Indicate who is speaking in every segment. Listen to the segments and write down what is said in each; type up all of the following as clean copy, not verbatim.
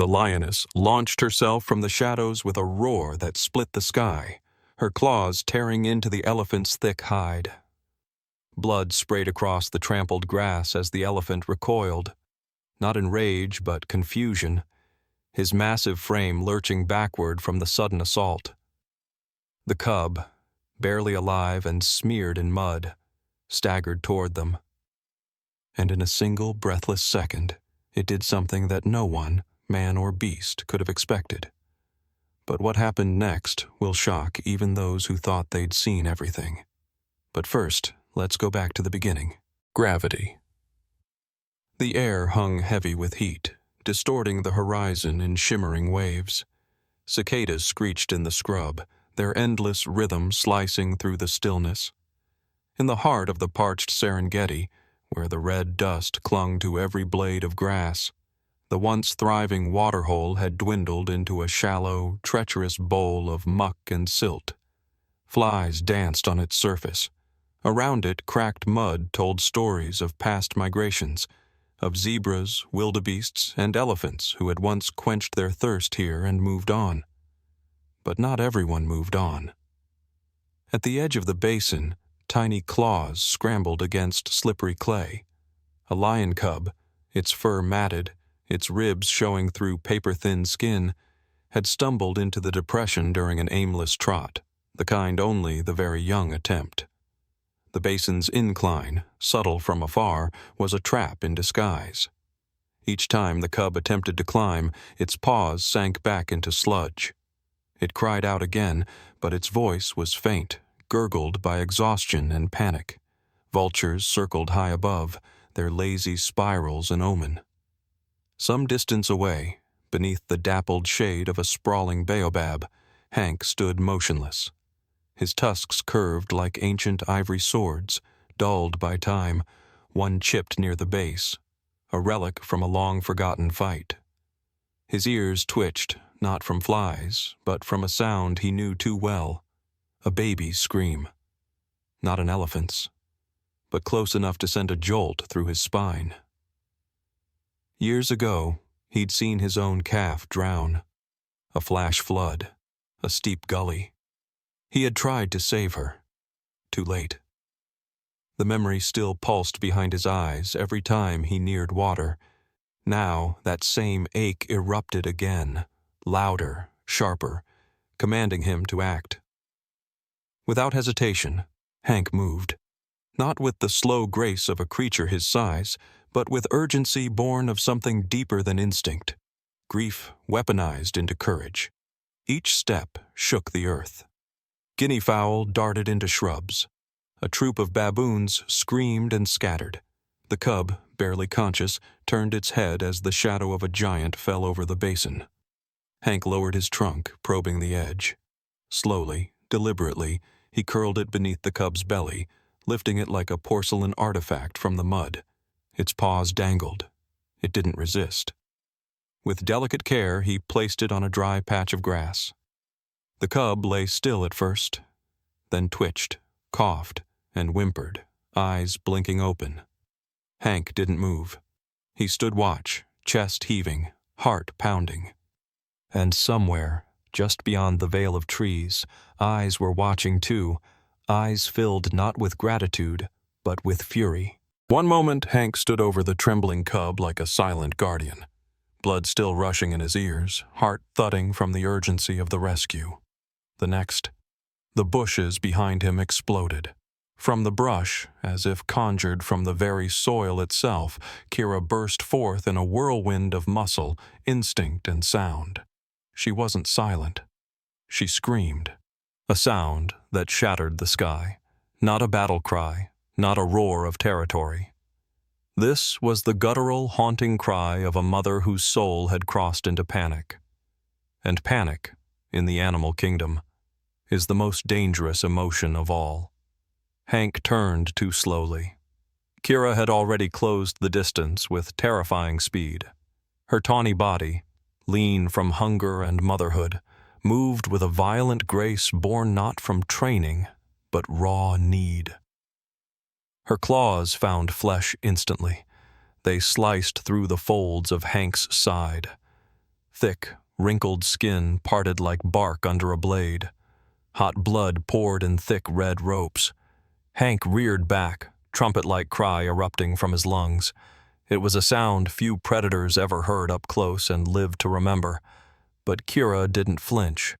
Speaker 1: The lioness launched herself from the shadows with a roar that split the sky, her claws tearing into the elephant's thick hide. Blood sprayed across the trampled grass as the elephant recoiled, not in rage but confusion, his massive frame lurching backward from the sudden assault. The cub, barely alive and smeared in mud, staggered toward them. And in a single breathless second, it did something that no one, man or beast, could have expected. But what happened next will shock even those who thought they'd seen everything. But first, let's go back to the beginning. Gravity. The air hung heavy with heat, distorting the horizon in shimmering waves. Cicadas screeched in the scrub, their endless rhythm slicing through the stillness. In the heart of the parched Serengeti, where the red dust clung to every blade of grass, the once thriving waterhole had dwindled into a shallow, treacherous bowl of muck and silt. Flies danced on its surface. Around it, cracked mud told stories of past migrations, of zebras, wildebeests, and elephants who had once quenched their thirst here and moved on. But not everyone moved on. At the edge of the basin, tiny claws scrambled against slippery clay. A lion cub, its fur matted, its ribs showing through paper-thin skin, had stumbled into the depression during an aimless trot, the kind only the very young attempt. The basin's incline, subtle from afar, was a trap in disguise. Each time the cub attempted to climb, its paws sank back into sludge. It cried out again, but its voice was faint, gurgled by exhaustion and panic. Vultures circled high above, their lazy spirals an omen. Some distance away, beneath the dappled shade of a sprawling baobab, Hank stood motionless. His tusks curved like ancient ivory swords, dulled by time, one chipped near the base, a relic from a long-forgotten fight. His ears twitched, not from flies, but from a sound he knew too well, a baby's scream. Not an elephant's, but close enough to send a jolt through his spine. Years ago, he'd seen his own calf drown. A flash flood, a steep gully. He had tried to save her. Too late. The memory still pulsed behind his eyes every time he neared water. Now that same ache erupted again, louder, sharper, commanding him to act. Without hesitation, Hank moved, not with the slow grace of a creature his size, but with urgency born of something deeper than instinct, grief weaponized into courage. Each step shook the earth. Guinea fowl darted into shrubs. A troop of baboons screamed and scattered. The cub, barely conscious, turned its head as the shadow of a giant fell over the basin. Hank lowered his trunk, probing the edge. Slowly, deliberately, he curled it beneath the cub's belly, lifting it like a porcelain artifact from the mud. Its paws dangled. It didn't resist. With delicate care, he placed it on a dry patch of grass. The cub lay still at first, then twitched, coughed, and whimpered, eyes blinking open. Hank didn't move. He stood watch, chest heaving, heart pounding. And somewhere, just beyond the veil of trees, eyes were watching too, eyes filled not with gratitude, but with fury. One moment, Hank stood over the trembling cub like a silent guardian, blood still rushing in his ears, heart thudding from the urgency of the rescue. The next, the bushes behind him exploded. From the brush, as if conjured from the very soil itself, Kira burst forth in a whirlwind of muscle, instinct, and sound. She wasn't silent. She screamed, a sound that shattered the sky, not a battle cry, not a roar of territory. This was the guttural, haunting cry of a mother whose soul had crossed into panic. And panic, in the animal kingdom, is the most dangerous emotion of all. Hank turned too slowly. Kira had already closed the distance with terrifying speed. Her tawny body, lean from hunger and motherhood, moved with a violent grace born not from training, but raw need. Her claws found flesh instantly. They sliced through the folds of Hank's side. thick, wrinkled skin parted like bark under a blade. Hot blood poured in thick red ropes. Hank reared back, trumpet-like cry erupting from his lungs. It was a sound few predators ever heard up close and lived to remember. But Kira didn't flinch,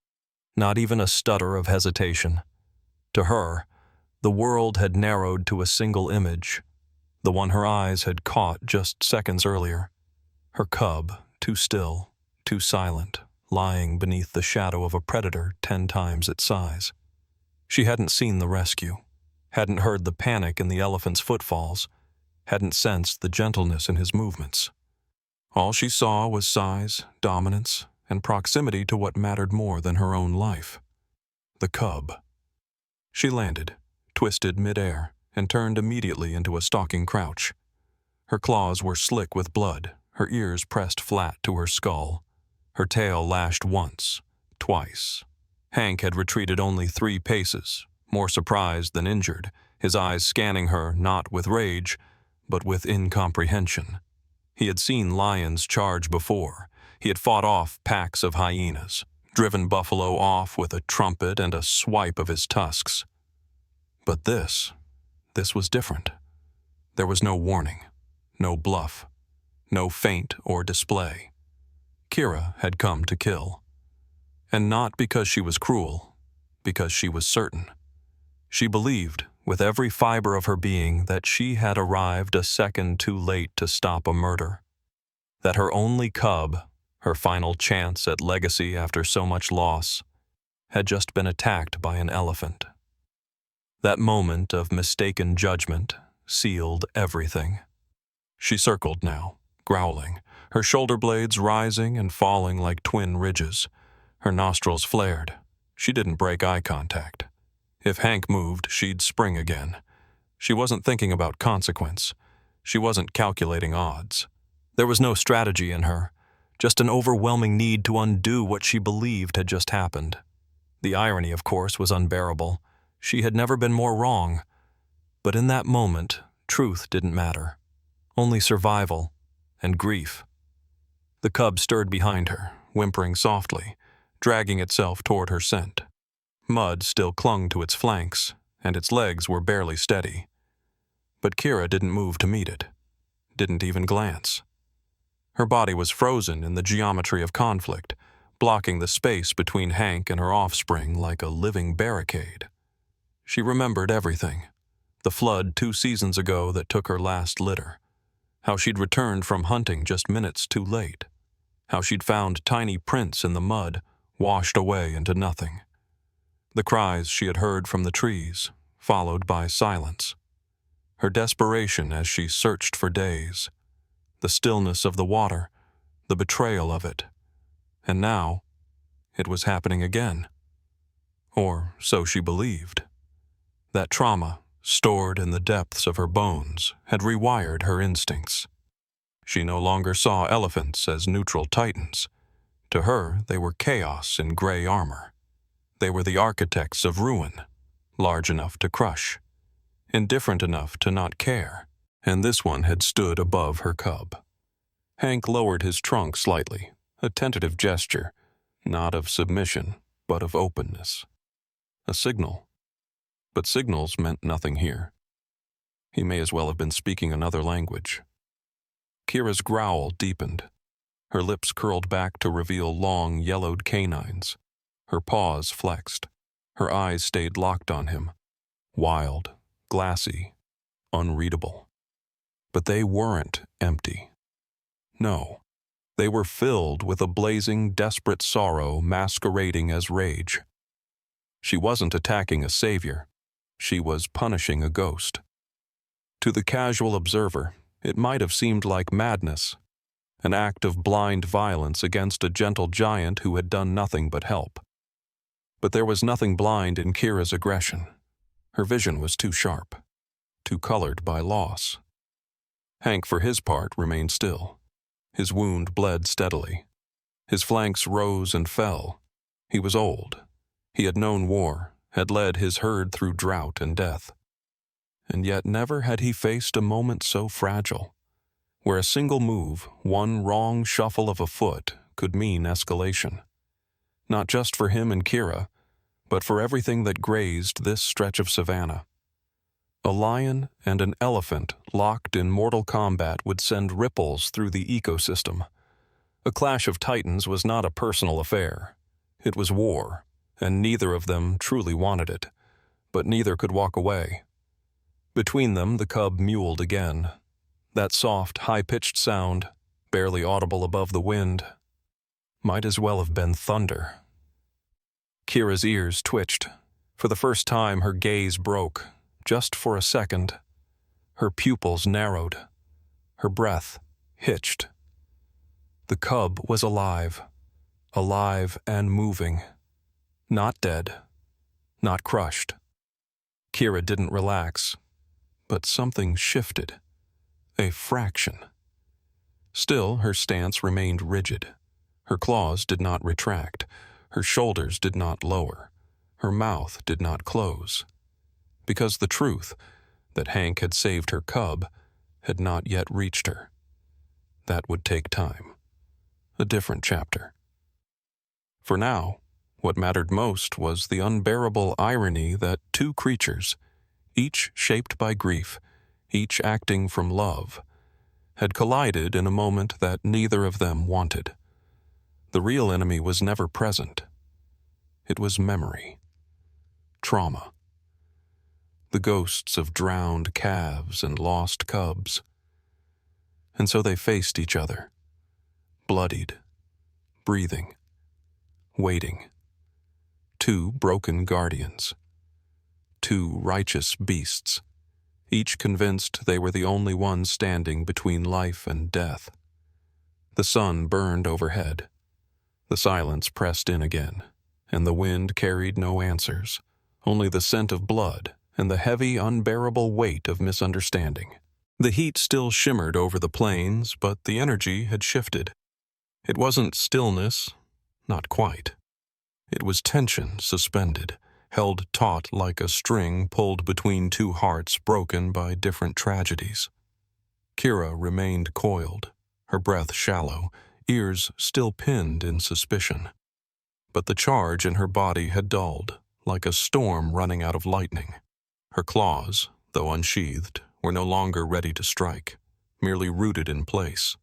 Speaker 1: not even a stutter of hesitation. To her, the world had narrowed to a single image, the one her eyes had caught just seconds earlier. Her cub, too still, too silent, lying beneath the shadow of a predator 10 times its size. She hadn't seen the rescue, hadn't heard the panic in the elephant's footfalls, hadn't sensed the gentleness in his movements. All she saw was size, dominance, and proximity to what mattered more than her own life. The cub. She landed, twisted midair, and turned immediately into a stalking crouch. Her claws were slick with blood, her ears pressed flat to her skull. Her tail lashed once, twice. Hank had retreated only 3 paces, more surprised than injured, his eyes scanning her not with rage, but with incomprehension. He had seen lions charge before. He had fought off packs of hyenas, driven buffalo off with a trumpet and a swipe of his tusks. But this was different. There was no warning, no bluff, no feint or display. Kira had come to kill. And not because she was cruel, because she was certain. She believed, with every fiber of her being, that she had arrived a second too late to stop a murder. That her only cub, her final chance at legacy after so much loss, had just been attacked by an elephant. That moment of mistaken judgment sealed everything. She circled now, growling, her shoulder blades rising and falling like twin ridges. Her nostrils flared. She didn't break eye contact. If Hank moved, she'd spring again. She wasn't thinking about consequence. She wasn't calculating odds. There was no strategy in her, just an overwhelming need to undo what she believed had just happened. The irony, of course, was unbearable. She had never been more wrong. But in that moment, truth didn't matter. Only survival and grief. The cub stirred behind her, whimpering softly, dragging itself toward her scent. Mud still clung to its flanks, and its legs were barely steady. But Kira didn't move to meet it, didn't even glance. Her body was frozen in the geometry of conflict, blocking the space between Hank and her offspring like a living barricade. She remembered everything. The flood 2 seasons ago that took her last litter. How she'd returned from hunting just minutes too late. How she'd found tiny prints in the mud, washed away into nothing. The cries she had heard from the trees, followed by silence. Her desperation as she searched for days. The stillness of the water, the betrayal of it. And now, it was happening again. Or so she believed. That trauma, stored in the depths of her bones, had rewired her instincts. She no longer saw elephants as neutral titans. To her, they were chaos in gray armor. They were the architects of ruin, large enough to crush, indifferent enough to not care, and this one had stood above her cub. Hank lowered his trunk slightly, a tentative gesture, not of submission, but of openness. A signal. But signals meant nothing here. He may as well have been speaking another language. Kira's growl deepened. Her lips curled back to reveal long, yellowed canines. Her paws flexed. Her eyes stayed locked on him. Wild, glassy, unreadable. But they weren't empty. No, they were filled with a blazing, desperate sorrow masquerading as rage. She wasn't attacking a savior. She was punishing a ghost. To the casual observer, it might have seemed like madness, an act of blind violence against a gentle giant who had done nothing but help. But there was nothing blind in Kira's aggression. Her vision was too sharp, too colored by loss. Hank, for his part, remained still. His wound bled steadily. His flanks rose and fell. He was old. He had known war, had led his herd through drought and death. And yet never had he faced a moment so fragile, where a single move, one wrong shuffle of a foot, could mean escalation. Not just for him and Kira, but for everything that grazed this stretch of savanna. A lion and an elephant locked in mortal combat would send ripples through the ecosystem. A clash of titans was not a personal affair. It was war, and neither of them truly wanted it, but neither could walk away. Between them, the cub mewled again. That soft, high-pitched sound, barely audible above the wind, might as well have been thunder. Kira's ears twitched. For the first time, her gaze broke, just for a second. Her pupils narrowed. Her breath hitched. The cub was alive and moving. Not dead, not crushed. Kira didn't relax, but something shifted. A fraction. Still, her stance remained rigid. Her claws did not retract. Her shoulders did not lower. Her mouth did not close. Because the truth, that Hank had saved her cub, had not yet reached her. That would take time. A different chapter. For now, what mattered most was the unbearable irony that two creatures, each shaped by grief, each acting from love, had collided in a moment that neither of them wanted. The real enemy was never present. It was memory. Trauma. The ghosts of drowned calves and lost cubs. And so they faced each other, bloodied, breathing, waiting. Two broken guardians. Two righteous beasts, each convinced they were the only ones standing between life and death. The sun burned overhead. The silence pressed in again, and the wind carried no answers, only the scent of blood and the heavy, unbearable weight of misunderstanding. The heat still shimmered over the plains, but the energy had shifted. It wasn't stillness, not quite. It was tension suspended, held taut like a string pulled between two hearts broken by different tragedies. Kira remained coiled, her breath shallow, ears still pinned in suspicion. But the charge in her body had dulled, like a storm running out of lightning. Her claws, though unsheathed, were no longer ready to strike, merely rooted in place.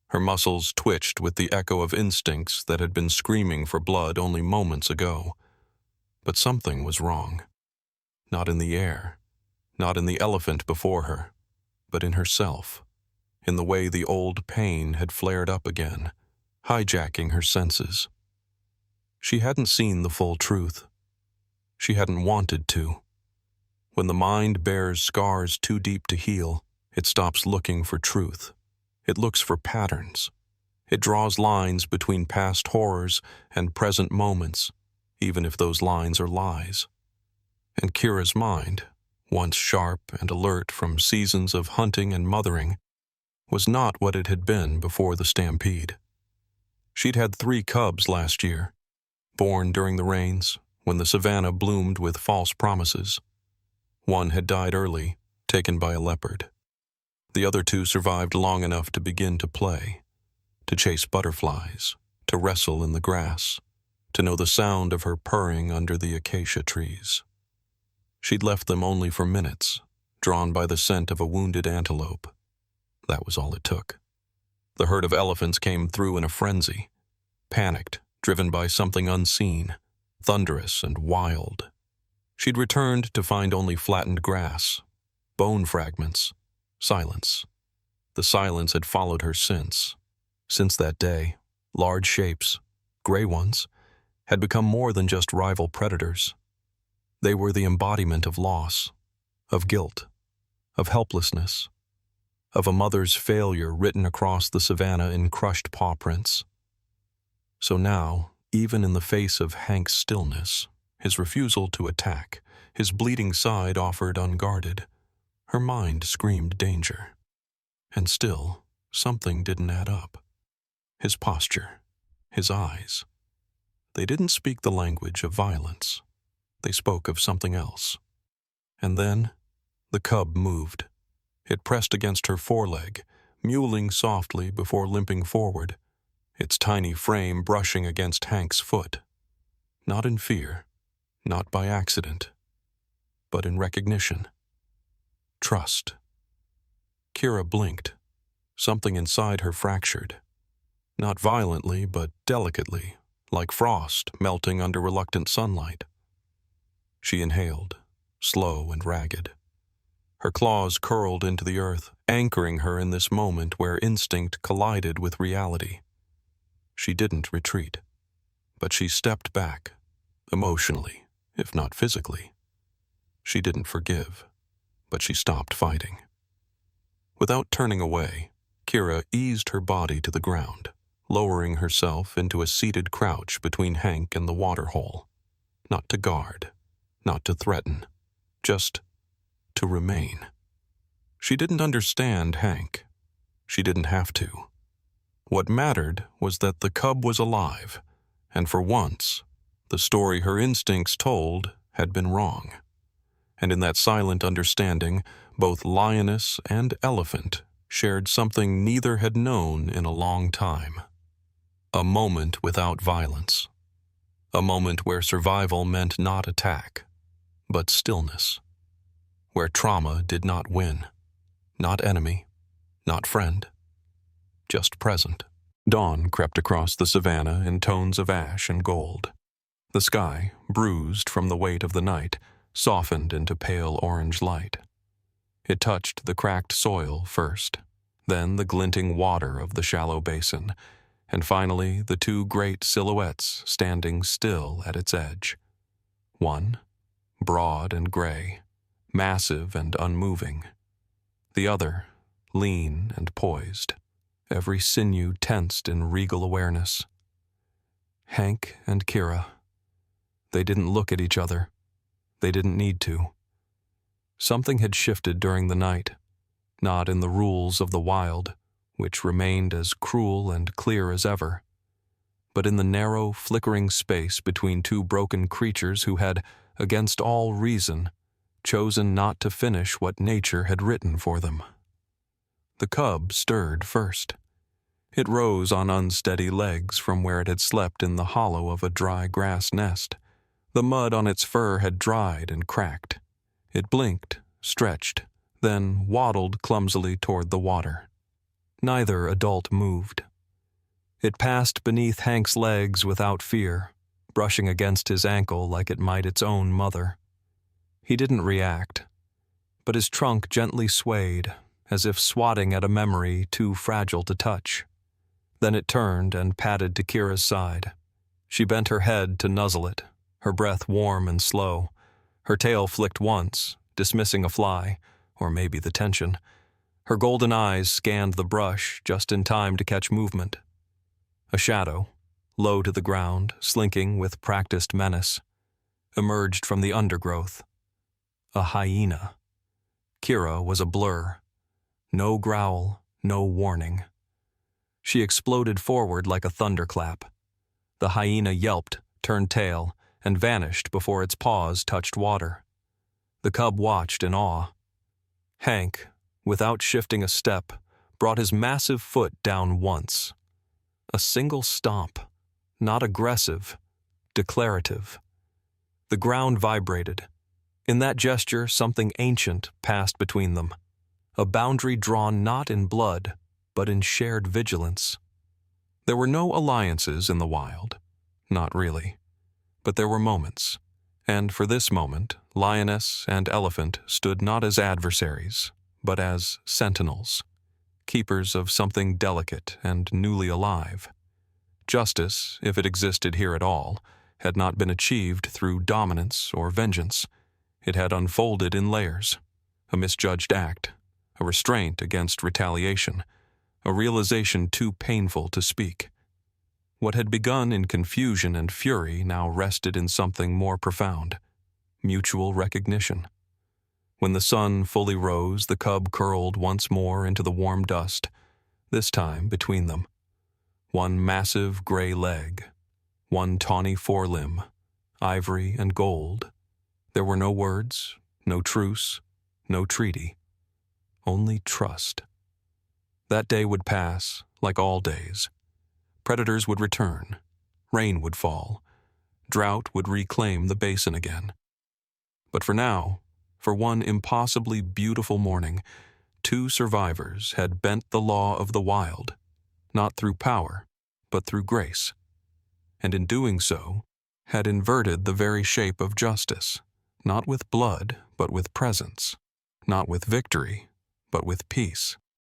Speaker 1: Her muscles twitched with the echo of instincts that had been screaming for blood only moments ago. But something was wrong. Not in the air, not in the elephant before her, but in herself, in the way the old pain had flared up again, hijacking her senses. She hadn't seen the full truth. She hadn't wanted to. When the mind bears scars too deep to heal, it stops looking for truth. It looks for patterns. It draws lines between past horrors and present moments, even if those lines are lies. And Kira's mind, once sharp and alert from seasons of hunting and mothering, was not what it had been before the stampede. She'd had 3 cubs last year, born during the rains, when the savanna bloomed with false promises. One had died early, taken by a leopard. The other 2 survived long enough to begin to play, to chase butterflies, to wrestle in the grass, to know the sound of her purring under the acacia trees. She'd left them only for minutes, drawn by the scent of a wounded antelope. That was all it took. The herd of elephants came through in a frenzy, panicked, driven by something unseen, thunderous and wild. She'd returned to find only flattened grass, bone fragments, silence. The silence had followed her since. Since that day, large shapes, gray ones, had become more than just rival predators. They were the embodiment of loss, of guilt, of helplessness, of a mother's failure written across the savanna in crushed paw prints. So now, even in the face of Hank's stillness, his refusal to attack, his bleeding side offered unguarded, her mind screamed danger. And still, something didn't add up. His posture, his eyes. They didn't speak the language of violence. They spoke of something else. And then, the cub moved. It pressed against her foreleg, mewling softly before limping forward, its tiny frame brushing against Hank's foot. Not in fear, not by accident, but in recognition. Trust. Kira blinked. Something inside her fractured. Not violently, but delicately, like frost melting under reluctant sunlight. She inhaled, slow and ragged. Her claws curled into the earth, anchoring her in this moment where instinct collided with reality. She didn't retreat, but she stepped back, emotionally, if not physically. She didn't forgive, but she stopped fighting. Without turning away, Kira eased her body to the ground, lowering herself into a seated crouch between Hank and the waterhole. Not to guard, not to threaten, just to remain. She didn't understand Hank. She didn't have to. What mattered was that the cub was alive, and for once, the story her instincts told had been wrong. And in that silent understanding, both lioness and elephant shared something neither had known in a long time. A moment without violence. A moment where survival meant not attack, but stillness. Where trauma did not win. Not enemy, not friend, just present. Dawn crept across the savannah in tones of ash and gold. The sky, bruised from the weight of the night, softened into pale orange light. It touched the cracked soil first, then the glinting water of the shallow basin, and finally the two great silhouettes standing still at its edge. One, broad and gray, massive and unmoving. The other, lean and poised, every sinew tensed in regal awareness. Hank and Kira. They didn't look at each other. They didn't need to. Something had shifted during the night, not in the rules of the wild, which remained as cruel and clear as ever, but in the narrow, flickering space between two broken creatures who had, against all reason, chosen not to finish what nature had written for them. The cub stirred first. It rose on unsteady legs from where it had slept in the hollow of a dry grass nest. The mud on its fur had dried and cracked. It blinked, stretched, then waddled clumsily toward the water. Neither adult moved. It passed beneath Hank's legs without fear, brushing against his ankle like it might its own mother. He didn't react, but his trunk gently swayed, as if swatting at a memory too fragile to touch. Then it turned and padded to Kira's side. She bent her head to nuzzle it, her breath warm and slow. Her tail flicked once, dismissing a fly, or maybe the tension. Her golden eyes scanned the brush just in time to catch movement. A shadow, low to the ground, slinking with practiced menace, emerged from the undergrowth. A hyena. Kira was a blur. No growl, no warning. She exploded forward like a thunderclap. The hyena yelped, turned tail, and vanished before its paws touched water. The cub watched in awe. Hank, without shifting a step, brought his massive foot down once. A single stomp, not aggressive, declarative. The ground vibrated. In that gesture, something ancient passed between them. A boundary drawn not in blood, but in shared vigilance. There were no alliances in the wild. Not really. But there were moments. And for this moment, lioness and elephant stood not as adversaries, but as sentinels, keepers of something delicate and newly alive. Justice, if it existed here at all, had not been achieved through dominance or vengeance. It had unfolded in layers, a misjudged act, a restraint against retaliation, a realization too painful to speak. What had begun in confusion and fury now rested in something more profound, mutual recognition. When the sun fully rose, the cub curled once more into the warm dust, this time between them. One massive gray leg, one tawny forelimb, ivory and gold. There were no words, no truce, no treaty. Only trust. That day would pass, like all days. Predators would return, rain would fall, drought would reclaim the basin again. But for now, for one impossibly beautiful morning, two survivors had bent the law of the wild, not through power, but through grace, and in doing so, had inverted the very shape of justice, not with blood, but with presence, not with victory, but with peace.